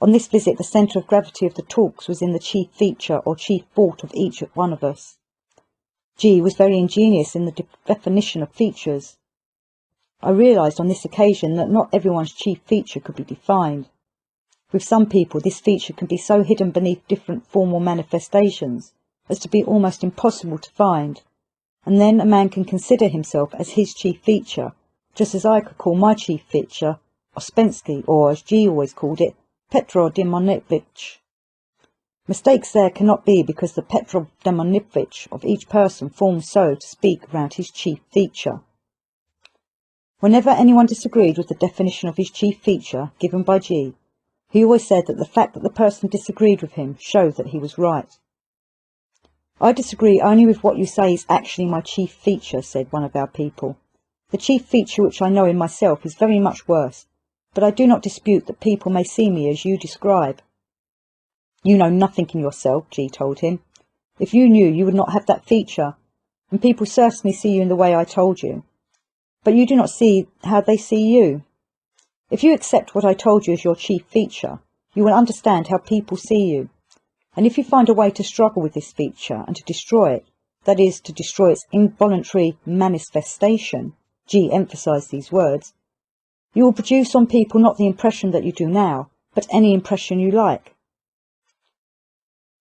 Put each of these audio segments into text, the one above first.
On this visit, the centre of gravity of the talks was in the chief feature or chief thought of each one of us. G was very ingenious in the definition of features. I realised on this occasion that not everyone's chief feature could be defined. With some people, this feature can be so hidden beneath different formal manifestations as to be almost impossible to find, and then a man can consider himself as his chief feature, just as I could call my chief feature Ouspensky, or as G always called it, Ivanovitch. Mistakes there cannot be, because the Ivanovitch of each person forms, so to speak, around his chief feature. Whenever anyone disagreed with the definition of his chief feature given by G, he always said that the fact that the person disagreed with him showed that he was right. I disagree only with what you say is actually my chief feature, said one of our people. The chief feature which I know in myself is very much worse, but I do not dispute that people may see me as you describe. You know nothing in yourself, G told him. If you knew, you would not have that feature, and people certainly see you in the way I told you. But you do not see how they see you. If you accept what I told you as your chief feature, you will understand how people see you. And if you find a way to struggle with this feature and to destroy it, that is, to destroy its involuntary manifestation, G emphasised these words, you will produce on people not the impression that you do now, but any impression you like.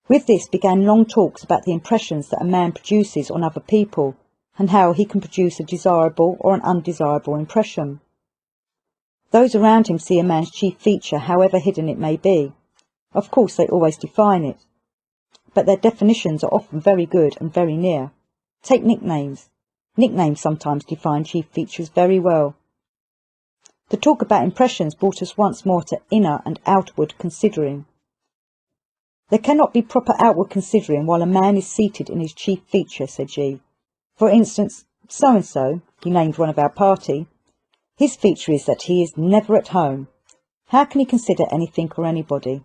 With this began long talks about the impressions that a man produces on other people, and how he can produce a desirable or an undesirable impression. Those around him see a man's chief feature, however hidden it may be. Of course they always define it, but their definitions are often very good and very near. Take nicknames. Nicknames sometimes define chief features very well. The talk about impressions brought us once more to inner and outward considering. There cannot be proper outward considering while a man is seated in his chief feature, said G. For instance, so-and-so, he named one of our party, his feature is that he is never at home. How can he consider anything or anybody?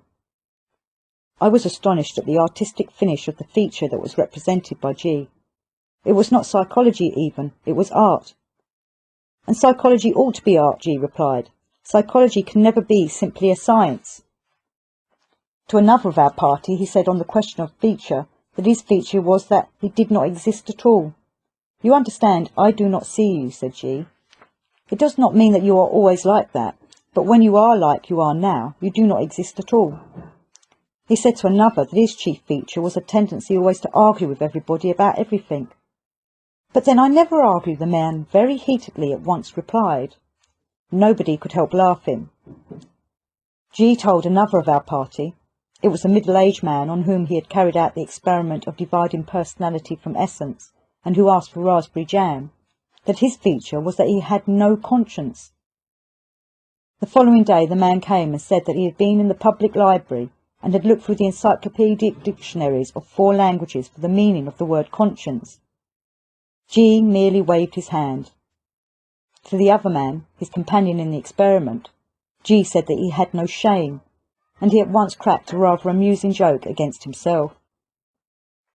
I was astonished at the artistic finish of the feature that was represented by G. It was not psychology even, it was art. And psychology ought to be art, G replied. Psychology can never be simply a science. To another of our party, he said on the question of feature that his feature was that he did not exist at all. You understand, I do not see you, said G. It does not mean that you are always like that, but when you are like you are now, you do not exist at all. He said to another that his chief feature was a tendency always to argue with everybody about everything. But then I never argue, the man very heatedly at once replied. Nobody could help laughing. G told another of our party, it was a middle-aged man on whom he had carried out the experiment of dividing personality from essence, and who asked for raspberry jam, that his feature was that he had no conscience. The following day the man came and said that he had been in the public library and had looked through the encyclopedic dictionaries of 4 languages for the meaning of the word conscience. G merely waved his hand. To the other man, his companion in the experiment, G said that he had no shame, and he at once cracked a rather amusing joke against himself.